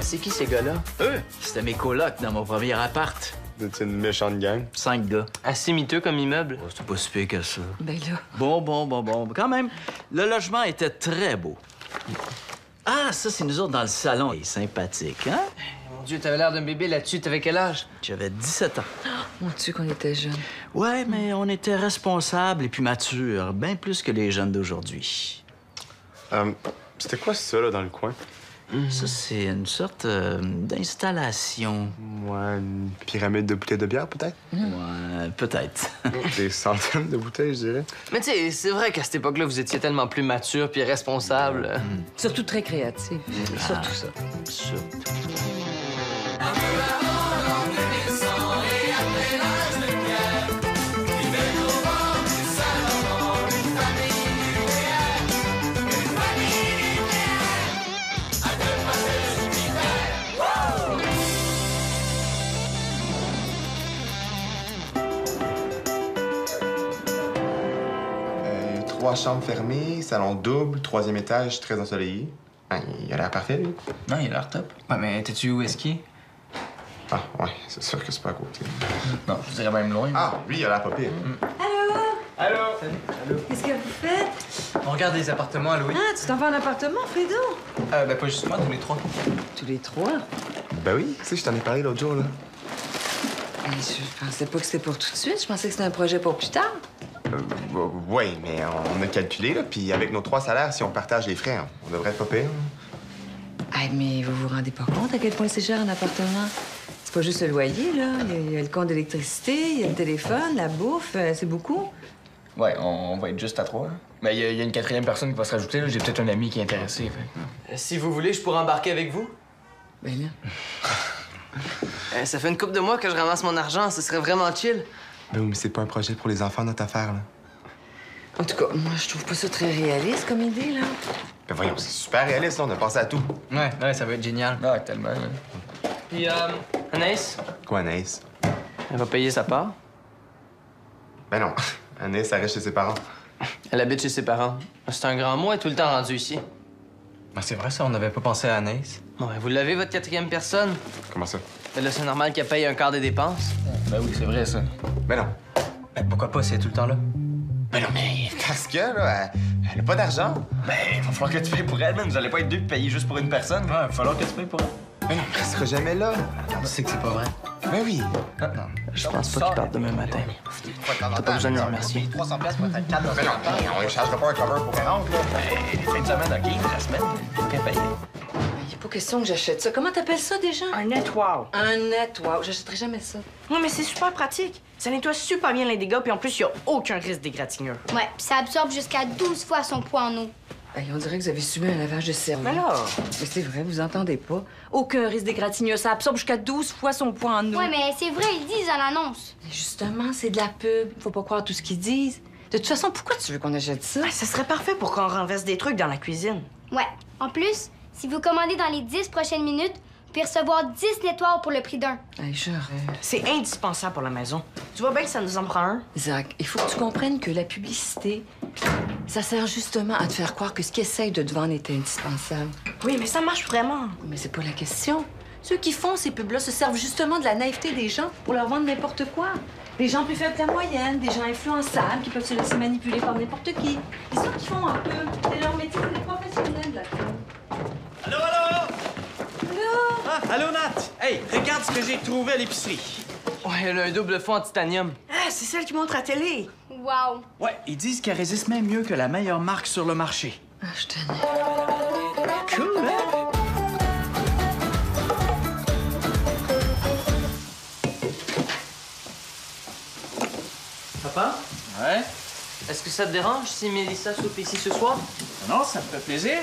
C'est qui ces gars-là? Eux? C'était mes colocs dans mon premier appart. C'est une méchante gang. 5 gars. Assez miteux comme immeuble. Oh, c'est pas si pire que ça. Ben là... Bon. Quand même, le logement était très beau. Ah, ça, c'est nous autres dans le salon. Il est sympathique, hein? Mon Dieu, t'avais l'air d'un bébé là-dessus. T'avais quel âge? J'avais 17 ans. Mon Dieu, qu'on était jeunes. Ouais, mais on était responsables et puis matures, bien plus que les jeunes d'aujourd'hui. C'était quoi ça, là, dans le coin? Ça, c'est une sorte d'installation. Ouais, une pyramide de bouteilles de bière, peut-être? Ouais, peut-être. Des centaines de bouteilles, je dirais. Mais tu sais, c'est vrai qu'à cette époque-là, vous étiez tellement plus mature puis responsable. Surtout très créatif. Surtout ça. Surtout. Trois chambres fermées, salon double, 3e étage, très ensoleillé. Ben, il a l'air parfait, lui. Non, il a l'air top. Ouais, mais t'es-tu où est-ce qu'il est? Ah, ouais, c'est sûr que c'est pas à côté. Non, je dirais même loin. Ah, lui, il a l'air pas pire. Allô? Qu'est-ce que vous faites? On regarde des appartements à louer. Ah, tu t'en vas en appartement, Fredo? Ben, pas juste moi, tous les trois. Tous les trois? Ben oui, tu sais, je t'en ai parlé l'autre jour, là. Je pensais pas que c'était pour tout de suite. Je pensais que c'était un projet pour plus tard. Oui, mais on a calculé, là, puis avec nos 3 salaires, si on partage les frais, on devrait être pas pire. Hey, mais vous vous rendez pas compte à quel point c'est cher un appartement? C'est pas juste le loyer, là. Il y a le compte d'électricité, il y a le téléphone, la bouffe. C'est beaucoup. Ouais, on va être juste à 3. Mais il y a une 4e personne qui va se rajouter, là. J'ai peut-être un ami qui est intéressé, fait. Si vous voulez, je pourrais embarquer avec vous. Ben là... Ça fait une couple de mois que je ramasse mon argent. Ce serait vraiment chill. Ben oui, mais c'est pas un projet pour les enfants, notre affaire, là. En tout cas, moi, je trouve pas ça très réaliste comme idée, là. Ben voyons, c'est super réaliste, là, on a pensé à tout. Ouais, ça va être génial. Ouais, tellement, là. Puis, Anaïs, Quoi, Anaïs? elle va payer sa part. Ben non, Anaïs, elle reste chez ses parents. Elle habite chez ses parents. C'est un grand mot, elle est tout le temps rendue ici. Ben, c'est vrai, ça, on n'avait pas pensé à Anaïs. Bon, ben, vous l'avez, votre 4e personne. Comment ça? Ben là, c'est normal qu'elle paye un quart des dépenses. Ben oui, c'est vrai, ça. Ben non. Ben pourquoi pas, si elle est tout le temps là? Ben non, mais parce que, là, elle a pas d'argent. Ben, il va falloir que tu payes pour elle, man. Vous allez pas être deux payer juste pour une personne. Ouais, il va falloir que tu payes pour elle. Ben non, elle sera jamais là. Tu sais que c'est pas vrai. Ben oui. Ah, non. Je pense pas qu'il parte demain matin. T'as pas besoin de me remercier. 300 pièces pour être 4 Ben non, on échangera pas un cover pour 40, là. Ben, fin de semaine, OK, la semaine, bien payé. Il est pas question que j'achète ça. Comment t'appelles ça, déjà? Un net wow. Un net, wow. J'achèterai jamais ça. Oui, mais c'est super pratique. Ça nettoie super bien les dégâts, puis en plus, il y a aucun risque d'égratignure. Ouais, puis ça absorbe jusqu'à 12 fois son poids en eau. Hey, on dirait que vous avez subi un lavage de cerveau. Mais là... Mais c'est vrai, vous entendez pas. Aucun risque d'égratignure. Ça absorbe jusqu'à 12 fois son poids en eau. Ouais, mais c'est vrai, ils disent à l'annonce. Mais justement, c'est de la pub. Faut pas croire tout ce qu'ils disent. De toute façon, pourquoi tu veux qu'on achète ça? Ah, ça serait parfait pour qu'on renverse des trucs dans la cuisine. Ouais. En plus, si vous commandez dans les 10 prochaines minutes, vous pouvez recevoir 10 nettoirs pour le prix d'un. Hey, je rêve. C'est indispensable pour la maison. Tu vois bien que ça nous en prend un? Zach, il faut que tu comprennes que la publicité, ça sert justement à te faire croire que ce qu'ils essayent de te vendre est indispensable. Oui, mais ça marche vraiment. Mais c'est pas la question. Ceux qui font ces pubs-là se servent justement de la naïveté des gens pour leur vendre n'importe quoi. Des gens plus faibles que la moyenne, des gens influençables qui peuvent se laisser manipuler par n'importe qui. Et ceux qui font un peu, c'est leur métier, c'est des professionnels de la pub. Allô? Ah, allô, Nat? Hey, regarde ce que j'ai trouvé à l'épicerie. Ouais, elle a un double fond en titanium. Ah, c'est celle qui montre à télé. Wow. Ouais, ils disent qu'elle résiste même mieux que la meilleure marque sur le marché. Ah, je tenais. Cool, hein? Papa, Ouais? est-ce que ça te dérange si Mélissa soupe ici ce soir? Non, ça me fait plaisir.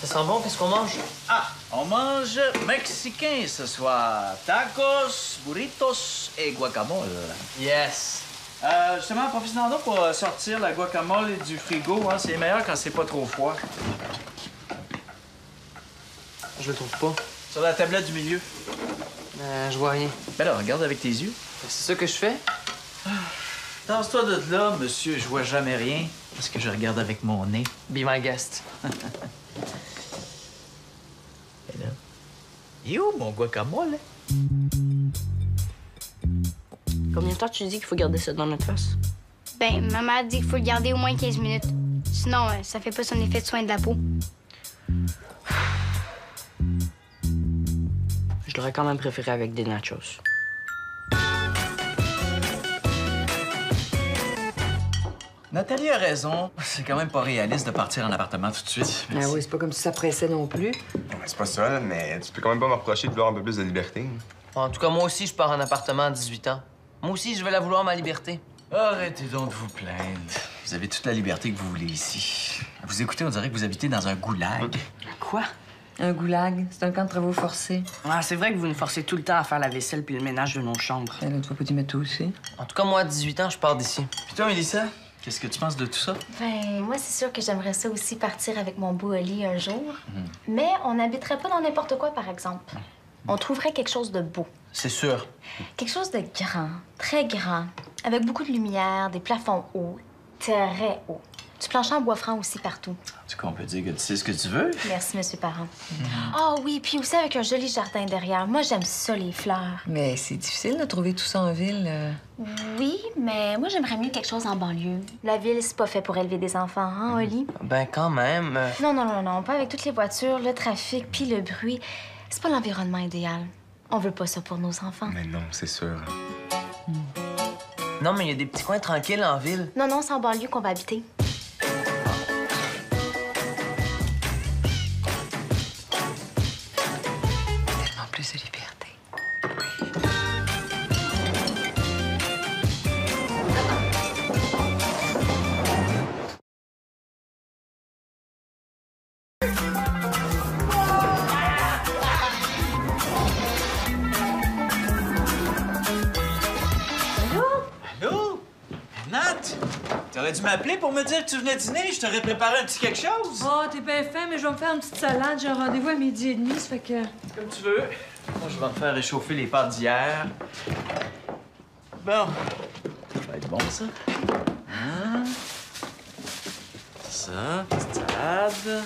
Ça sent bon, qu'est-ce qu'on mange? Ah, on mange mexicain ce soir. Tacos, burritos et guacamole. Yes. Justement, profitons donc pour sortir la guacamole du frigo. Hein. C'est meilleur quand c'est pas trop froid. Je le trouve pas. Sur la tablette du milieu. Je vois rien. Ben là, regarde avec tes yeux. C'est ça que je fais? Tasse-toi de là, monsieur, je vois jamais rien. Parce que je regarde avec mon nez. Be my guest. Et là... Il est où, mon guacamole? Combien de temps tu dis qu'il faut garder ça dans notre face? Ben, ma mère dit qu'il faut le garder au moins 15 minutes. Sinon, ça fait pas son effet de soin de la peau. Je l'aurais quand même préféré avec des nachos. Nathalie a raison. C'est quand même pas réaliste de partir en appartement tout de suite. Ah oui, c'est pas comme si ça pressait non plus. Ouais, c'est pas ça, là, mais tu peux quand même pas me reprocher de vouloir un peu plus de liberté. En tout cas, moi aussi, je pars en appartement à 18 ans. Moi aussi, je vais la vouloir, ma liberté. Arrêtez donc de vous plaindre. Vous avez toute la liberté que vous voulez ici. Vous écoutez, on dirait que vous habitez dans un goulag. Quoi? Un goulag, c'est un camp de travaux forcés. Ah, c'est vrai que vous nous forcez tout le temps à faire la vaisselle puis le ménage de nos chambres. Et là, tu vas pas t'y mettre toi aussi? En tout cas, moi, à 18 ans, je pars d'ici. Puis toi, Mélissa, qu'est-ce que tu penses de tout ça? Ben, moi, c'est sûr que j'aimerais ça aussi partir avec mon beau Oli un jour. Mais on n'habiterait pas dans n'importe quoi, par exemple. On trouverait quelque chose de beau. C'est sûr. Quelque chose de grand, très grand, avec beaucoup de lumière, des plafonds hauts, très hauts. Du plancher en bois franc aussi partout. Du coup, on peut dire que tu sais ce que tu veux. Merci, monsieur Parent. Ah oui, puis aussi avec un joli jardin derrière. Moi, j'aime ça, les fleurs. Mais c'est difficile de trouver tout ça en ville. Oui, mais moi, j'aimerais mieux quelque chose en banlieue. La ville, c'est pas fait pour élever des enfants, hein, Oli? Ben, quand même. Non, pas avec toutes les voitures, le trafic, puis le bruit. C'est pas l'environnement idéal. On veut pas ça pour nos enfants. Mais non, c'est sûr. Non, mais il y a des petits coins tranquilles en ville. Non, c'est en banlieue qu'on va habiter. Tellement plus de liberté. Allô? Nat? T'aurais dû m'appeler pour me dire que tu venais dîner. Je t'aurais préparé un petit quelque chose. Oh, t'es bien fin, mais je vais me faire une petite salade. J'ai un rendez-vous à 12h30, ça fait que... Comme tu veux. Moi, je vais me faire réchauffer les pâtes d'hier. Bon. Ça va être bon, ça. Hein? Ça, petite salade.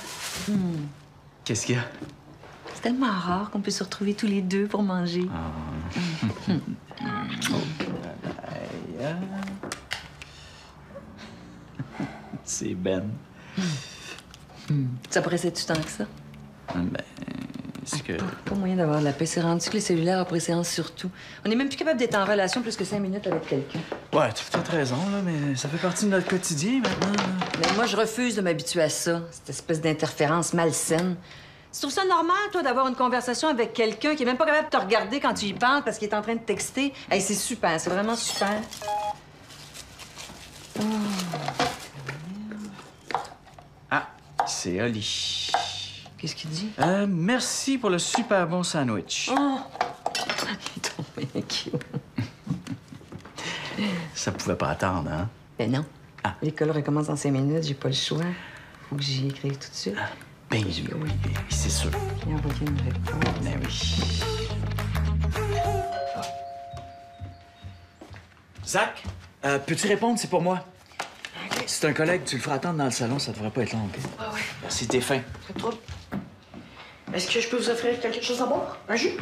Qu'est-ce qu'il y a? C'est tellement rare qu'on peut se retrouver tous les deux pour manger. C'est Ben. Ça pressait-tu tant que ça? Ben, est-ce que... Pas moyen d'avoir de la paix. C'est rendu que les cellulaires après séance surtout. On n'est même plus capable d'être en relation plus que 5 minutes avec quelqu'un. Ouais, t'as peut-être raison, là, mais ça fait partie de notre quotidien maintenant. Là. Mais moi, je refuse de m'habituer à ça, cette espèce d'interférence malsaine. Tu trouves ça normal, toi, d'avoir une conversation avec quelqu'un qui est même pas capable de te regarder quand tu y parles parce qu'il est en train de texter? Hey, c'est super, c'est vraiment super. Ah, c'est Oli. Qu'est-ce qu'il dit? Merci pour le super bon sandwich. Oh! Il est trop bien cute. Ça pouvait pas attendre, hein? Ben non. Ah. L'école recommence dans 5 minutes, j'ai pas le choix. Faut que j'y écrive tout de suite. Ben oui, c'est sûr. J'ai envoyé une réponse. Ben oui. Zach, peux-tu répondre? C'est pour moi. Okay. C'est un collègue, tu le feras attendre dans le salon, ça devrait pas être long, OK? Ah ouais. Merci, t'es fin. Pas de trouble. Est-ce que je peux vous offrir quelque chose à boire? Un jus?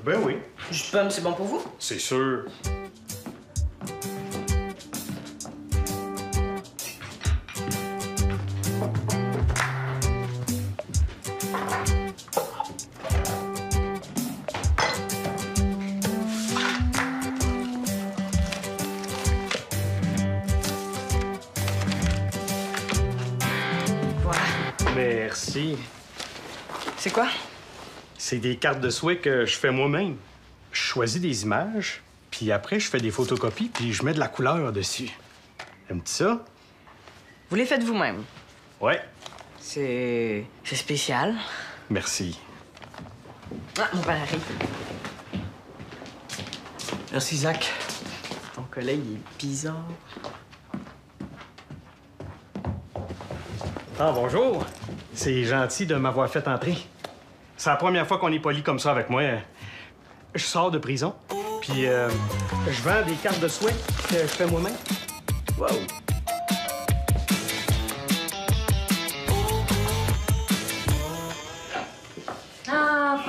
Ben oui. Jus de pomme, c'est bon pour vous? C'est sûr. Voilà. Merci. C'est quoi? C'est des cartes de souhait que je fais moi-même. Je choisis des images, puis après, je fais des photocopies, puis je mets de la couleur dessus. Aimes-tu ça? Vous les faites vous-même. Ouais. C'est spécial. Merci. Ah, mon père arrive. Merci, Zach. Ton collègue il est bizarre. Ah, bonjour. C'est gentil de m'avoir fait entrer. C'est la première fois qu'on est poli comme ça avec moi. Je sors de prison, puis je vends des cartes de souhait que je fais moi-même. Wow!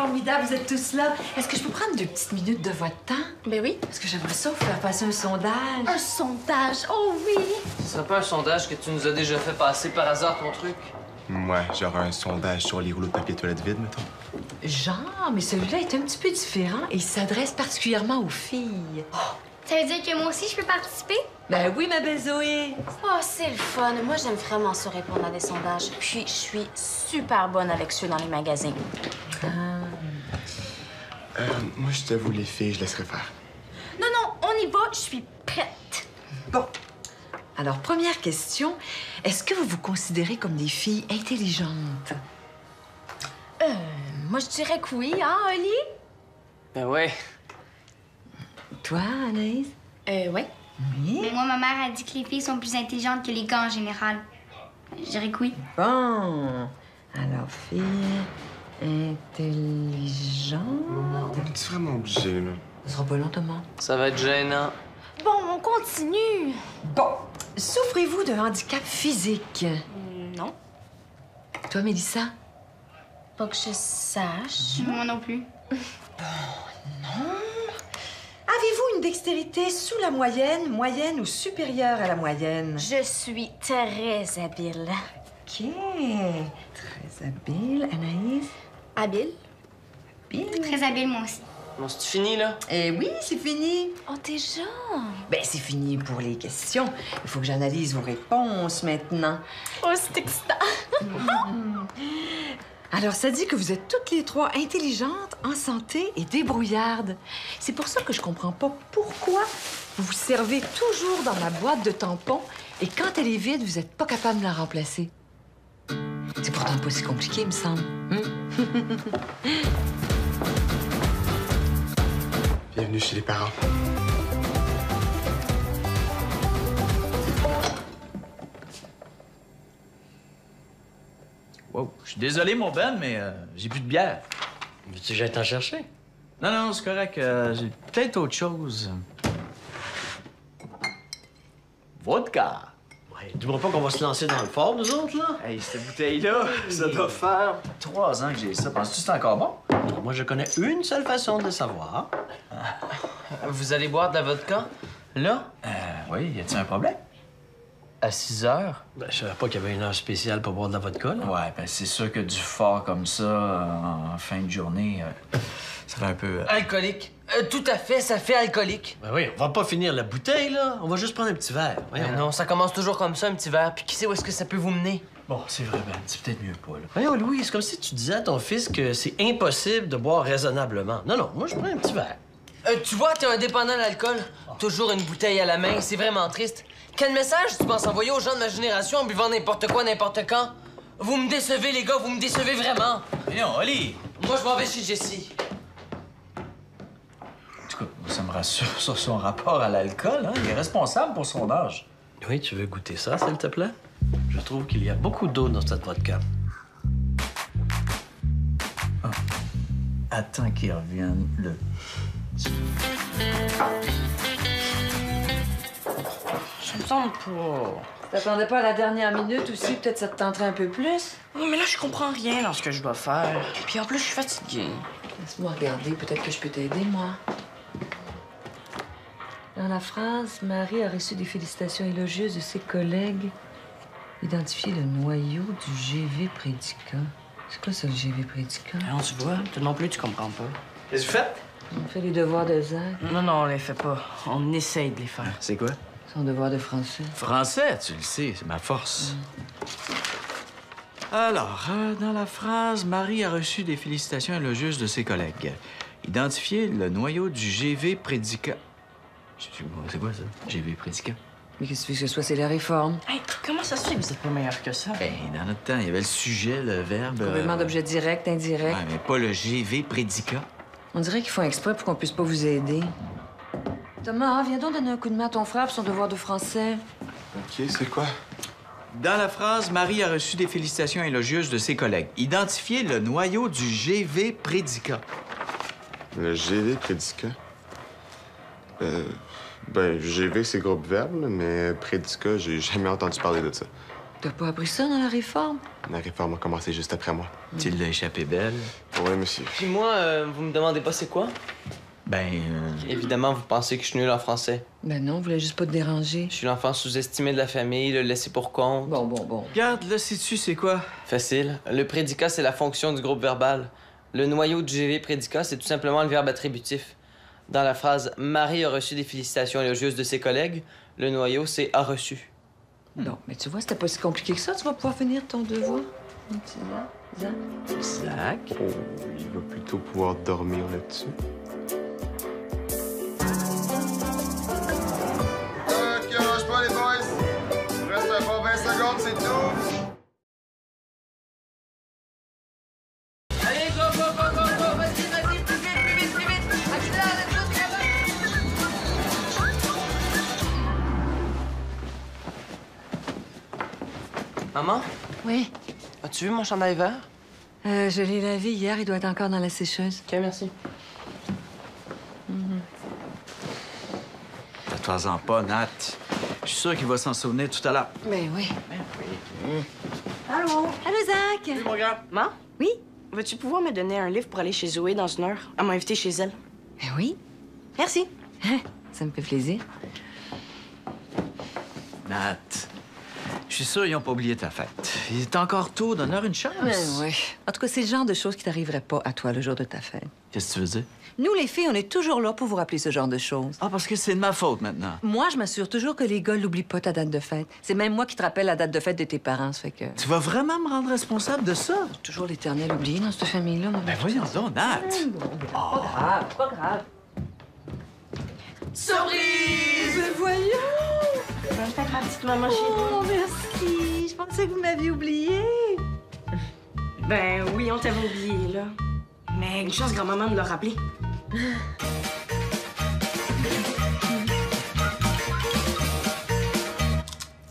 formidable, vous êtes tous là. Est-ce que je peux prendre 2 petites minutes de votre temps? Ben oui. Parce que j'aimerais ça vous faire passer un sondage. Un sondage, oh oui! Ce serait pas un sondage que tu nous as déjà fait passer par hasard ton truc? Ouais, genre un sondage sur les rouleaux de papier toilette vide, mettons. Genre, mais celui-là est un petit peu différent et il s'adresse particulièrement aux filles. Ça veut dire que moi aussi, je peux participer? Ben oui, ma belle Zoé. Oh, c'est le fun. Moi, j'aime vraiment ça répondre à des sondages. Puis, je suis super bonne avec ceux dans les magasins. Moi, je t'avoue, les filles, je laisserai faire. Non, non, on y va. Je suis prête. Bon. Alors, première question. Est-ce que vous vous considérez comme des filles intelligentes? Moi, je dirais que oui, hein, Oli? Ben ouais. Toi, Anaïs? Ouais. Oui. Mais moi, ma mère a dit que les filles sont plus intelligentes que les gars en général. Je dirais que oui. Bon. Alors, filles intelligentes. On est vraiment obligé, là? Ça sera pas long, Thomas. Ça va être gênant. Bon, on continue. Bon. Souffrez-vous d'un handicap physique? Non. Toi, Mélissa? Pas que je sache. Moi non plus. Avez-vous une dextérité sous la moyenne, moyenne ou supérieure à la moyenne? Je suis très habile. OK. Très habile. Anaïs? Habile? Très habile, moi aussi. Bon, c'est fini, là? Eh oui, c'est fini. Oh, déjà? Ben, c'est fini pour les questions. Il faut que j'analyse vos réponses maintenant. Oh, c'est excitant. Alors, ça dit que vous êtes toutes les 3 intelligentes, en santé et débrouillardes. C'est pour ça que je comprends pas pourquoi vous vous servez toujours dans ma boîte de tampons et quand elle est vide, vous êtes pas capable de la remplacer. C'est pourtant pas si compliqué, il me semble. Bienvenue chez les parents. Wow. Je suis désolé, mon Ben, mais j'ai plus de bière. Veux-tu que j'aille t'en chercher? Non, non, c'est correct. J'ai peut-être autre chose. Vodka. Ouais, dis-moi pas qu'on va se lancer dans le fort, nous autres, là? Hey, cette bouteille-là, ça doit faire 3 ans que j'ai ça. Penses-tu que c'est encore bon? Moi, je connais une seule façon de le savoir. Vous allez boire de la vodka? Là? Oui, y a-t-il un problème? À 6 heures? Ben, je savais pas qu'il y avait une heure spéciale pour boire de la vodka, là. Ouais, ben c'est sûr que du fort comme ça, en fin de journée, ça fait un peu... Alcoolique. Tout à fait, ça fait alcoolique. Ben oui, on va pas finir la bouteille, là. On va juste prendre un petit verre. Voyons. Non, ça commence toujours comme ça, un petit verre. Puis qui sait où est-ce que ça peut vous mener? Bon, c'est vrai, Ben, c'est peut-être mieux pas, là. Voyons, Louis, c'est comme si tu disais à ton fils que c'est impossible de boire raisonnablement. Non, non, moi, je prends un petit verre. Tu vois, t'es un dépendant d'alcool. Toujours une bouteille à la main, c'est vraiment triste. Quel message tu penses envoyer aux gens de ma génération en buvant n'importe quoi, n'importe quand? Vous me décevez, les gars, vous me décevez vraiment. Mais non, Oli! Moi, je m'en vais chez Jessie. En tout cas, ça me rassure sur son rapport à l'alcool, hein. Il est responsable pour son âge. Oui, tu veux goûter ça, s'il te plaît? Je trouve qu'il y a beaucoup d'eau dans cette vodka. Ah. Attends qu'il revienne, le... Ça me semble pas. T'attendais pas à la dernière minute aussi? Peut-être ça te tenterait un peu plus? Oui, mais là, je comprends rien dans ce que je dois faire. Puis en plus, je suis fatiguée. Laisse-moi regarder. Peut-être que je peux t'aider, moi. Dans la phrase, Marie a reçu des félicitations élogieuses de ses collègues. Identifier le noyau du GV prédicat. C'est quoi ça, le GV prédicat? Non, tu vois, toi non plus, tu comprends pas. Qu'est-ce que vous faites? On fait les devoirs de Zach. Non, non, on les fait pas. On essaye de les faire. C'est quoi? Son devoir de français. Français, tu le sais, c'est ma force. Alors, dans la phrase, Marie a reçu des félicitations élogieuses de ses collègues. Identifier le noyau du GV prédicat. C'est quoi ça? GV prédicat? Mais qu'est-ce que tu veux que ce soit? C'est la réforme. Hey, comment ça se fait que vous êtes pas meilleur que ça? Ben, dans notre temps, il y avait le sujet, le verbe. Complément d'objet direct, indirect. Ouais, mais pas le GV prédicat. On dirait qu'ils font exprès pour qu'on puisse pas vous aider. Thomas, viens donc donner un coup de main à ton frère pour son devoir de français. OK, c'est quoi? Dans la phrase, Marie a reçu des félicitations élogieuses de ses collègues. Identifier le noyau du GV prédicat. Le GV prédicat? Ben, GV, c'est groupe verbe, là, mais prédicat, j'ai jamais entendu parler de ça. T'as pas appris ça dans la réforme? La réforme a commencé juste après moi. Tu l'as échappé belle. Oui, monsieur. Puis moi, vous me demandez pas c'est quoi? Ben, Évidemment, vous pensez que je suis nul en français. Ben non, on voulait juste pas te déranger. Je suis l'enfant sous-estimé de la famille, le laissé pour compte. Bon. regarde, là, sais-tu c'est quoi? Facile. Le prédicat, c'est la fonction du groupe verbal. Le noyau du GV prédicat, c'est tout simplement le verbe attributif. Dans la phrase « Marie a reçu des félicitations élogieuses de ses collègues », le noyau, c'est « a reçu ». Non, mais tu vois, c'était pas si compliqué que ça. Tu vas pouvoir finir ton devoir. Zach? Oh, il va plutôt pouvoir dormir là-dessus. OK, lâche pas les boys. Il reste un bon 20 secondes, c'est tout. Allez, go! Vas-y, plus vite! Accélère, let's go, Maman? Oui. As-tu vu mon chandail vert? Je l'ai lavé hier. Il doit être encore dans la sécheuse. OK, merci. Fais-toi-en pas, Nat. Je suis sûr qu'il va s'en souvenir tout à l'heure. Ben oui. Allô? Allô, Zach? Oui, mon gars. Ma? Oui? Vas-tu pouvoir me donner un livre pour aller chez Zoé dans une heure? Elle m'a invité chez elle. Ben oui. Merci. Ça me fait plaisir. Nat, je suis sûr qu'ils n'ont pas oublié ta fête. Il est encore tôt, donne-leur une chance. Ben oui. En tout cas, c'est le genre de choses qui t'arriverait pas à toi le jour de ta fête. Qu'est-ce que tu veux dire? Nous, les filles, on est toujours là pour vous rappeler ce genre de choses. Ah, parce que c'est de ma faute maintenant. Moi, je m'assure toujours que les gars n'oublient pas ta date de fête. C'est même moi qui te rappelle la date de fête de tes parents, ça fait que... Tu vas vraiment me rendre responsable de ça? Toujours l'éternel oublié dans cette famille-là. Ben voyons donc, Nat. Pas grave. Surprise! Mais voyons! Bonne fête, ma petite maman chérie. Oh, merci! Je pensais que vous m'aviez oublié. Ben oui, on t'avait oublié, là. Mais une chance, grand-maman me l'a rappelé.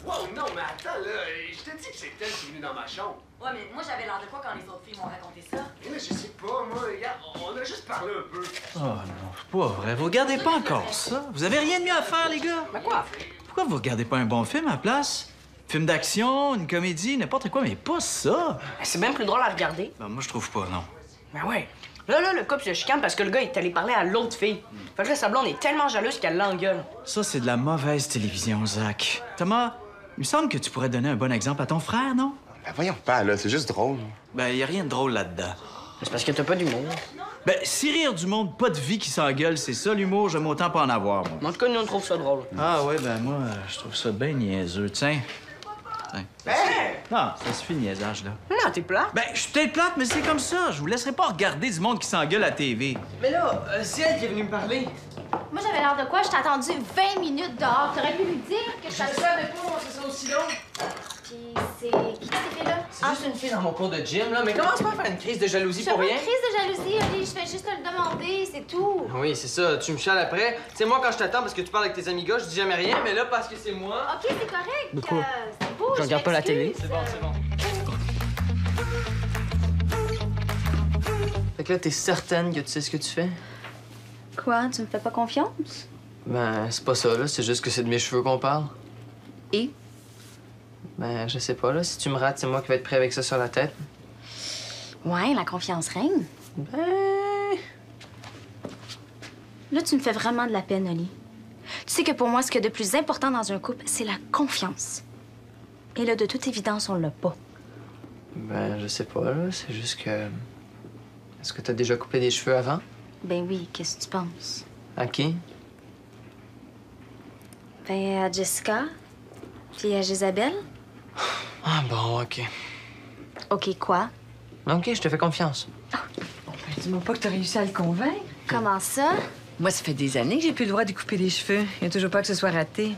Wow, non, mais attends, là, je te dis que c'est elle qui est venue dans ma chambre. Ouais, mais moi, j'avais l'air de quoi quand les autres filles m'ont raconté ça? Mais je sais pas, moi, regarde, on a juste parlé un peu. Oh non, c'est pas vrai. Vous regardez pas encore ça? Vous avez rien de mieux à faire, les gars? Ben quoi? Pourquoi vous regardez pas un bon film à la place? Film d'action, une comédie, n'importe quoi, mais pas ça! Ben, c'est bien plus drôle à regarder. Ben, moi, je trouve pas, non. Ben ouais. Là, le couple se chicane parce que le gars est allé parler à l'autre fille. Fait que là, sa blonde est tellement jalouse qu'elle l'engueule. Ça, c'est de la mauvaise télévision, Zach. Thomas, il me semble que tu pourrais donner un bon exemple à ton frère, non? Ben voyons pas, là, c'est juste drôle. Ben, y a rien de drôle là-dedans. C'est parce que t'as pas d'humour. Ben, si rire du monde, pas de vie qui s'engueule, c'est ça l'humour, j'aime autant pas en avoir, moi. En tout cas, nous, on trouve ça drôle. Ah ouais, ben moi, je trouve ça bien niaiseux. Tiens. Non, ça suffit le niaisage, là. Non, t'es plat. Ben, je suis peut-être plate, mais c'est comme ça. Je vous laisserai pas regarder du monde qui s'engueule à la TV. Mais là, c'est elle qui est venue me parler. Moi, j'avais l'air de quoi? Je t'ai attendu 20 minutes dehors. T'aurais pu lui dire que je t'avais... savais pas, c'est ça aussi long. Puis c'est... Qui ces filles-là? C'est juste une fille dans mon cours de gym, là, mais commence pas à faire une crise de jalousie Je fais pour pas rien. une crise de jalousie, Oli. Je fais juste te le demander, c'est tout. Oui, c'est ça, tu me chiales après. Tu sais, moi, quand je t'attends parce que tu parles avec tes amis gars, je dis jamais rien, mais là, parce que c'est moi... OK, c'est correct. De quoi? C'est beau, Je regarde pas la télé. m'excuse. C'est bon. Fait que là, t'es certaine que tu sais ce que tu fais? Quoi? Tu me fais pas confiance? Ben, c'est pas ça, là. C'est juste que c'est de mes cheveux qu'on parle. Et? Ben, je sais pas, là. Si tu me rates, c'est moi qui vais être prêt avec ça sur la tête. Ouais, la confiance règne. Ben... Là, tu me fais vraiment de la peine, Oli. Tu sais que pour moi, ce qu'il y a de plus important dans un couple, c'est la confiance. Et là, de toute évidence, on l'a pas. Ben, je sais pas, là. C'est juste que... Est-ce que t'as déjà coupé des cheveux avant? Ben oui, qu'est-ce que tu penses? À qui? Ben, à Jessica, puis à Jézabel. Ah bon, OK. OK, quoi? OK, je te fais confiance. Dis-moi pas que t'as réussi à le convaincre. Comment ça? Moi, ça fait des années que j'ai plus le droit de couper les cheveux. Il y a toujours pas que ce soit raté.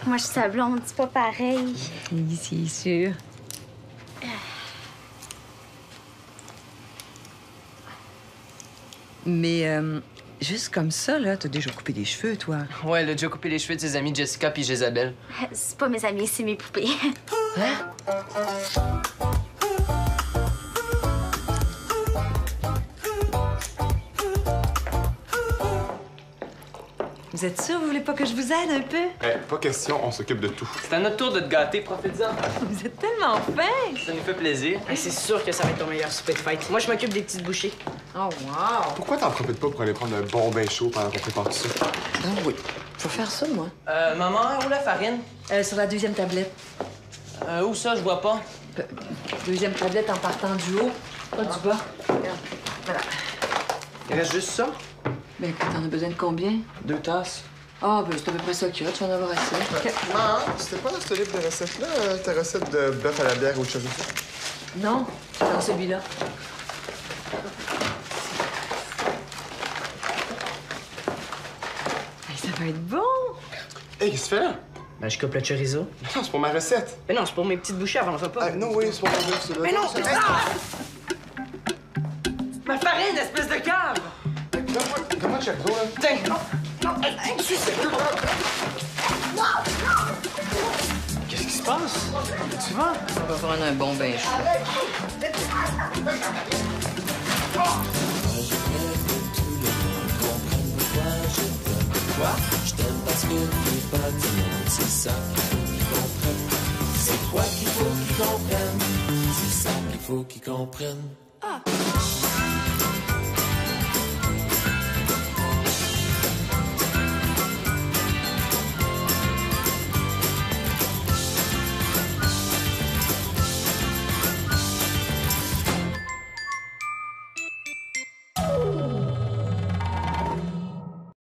Moi, je suis sa blonde, c'est pas pareil. Oui, c'est sûr. Mais, juste comme ça, là, t'as déjà coupé des cheveux, toi. Ouais, elle a déjà coupé les cheveux de ses amies Jessica puis Jézabel. C'est pas mes amis, c'est mes poupées. Vous êtes sûr, vous voulez pas que je vous aide un peu? Pas question, on s'occupe de tout. C'est à notre tour de te gâter, profite-en. Vous êtes tellement fin! Ça nous fait plaisir. Hey, c'est sûr que ça va être ton meilleur souper de fête. Moi, je m'occupe des petites bouchées. Oh, wow! Pourquoi t'en profites pas pour aller prendre un bon bain chaud pendant qu'on prépare tout ça? Ah oui. Je vais faire ça, moi. Maman, où la farine? Sur la deuxième tablette. Où ça? Je vois pas. Deuxième tablette en partant du haut, pas du bas. Regarde. Voilà. Il reste juste ça? Ben écoute, t'en as besoin de combien? 2 tasses. Ah, ben c'est à peu près ça qu'il y a. Tu vas en avoir assez. OK. Maman, c'était pas dans ce livre de recettes-là, ta recette de bœuf à la bière ou de chorizo? Non, c'est dans celui-là. Hey, ça va être bon! Hey, qu'est-ce que tu fais là? Ben, je coupe le chorizo. Non, c'est pour ma recette. Mais non, c'est pour mes petites bouchées avant le repas. Ah, non, oui, c'est pour ma bœuf, c'est là. Mais non! Ma farine, espèce de cave! Donne-moi le chorizo, là. Tiens! Non! Je suis sérieux, là. Qu'est-ce qui se passe? Tu vas? On va prendre un bon bain chaud. Je t'aime parce que t'es pas du monde, c'est ça qu'il faut qu'ils comprennent. C'est toi qu'il faut qu'ils comprennent, c'est ça qu'il faut qu'ils comprennent.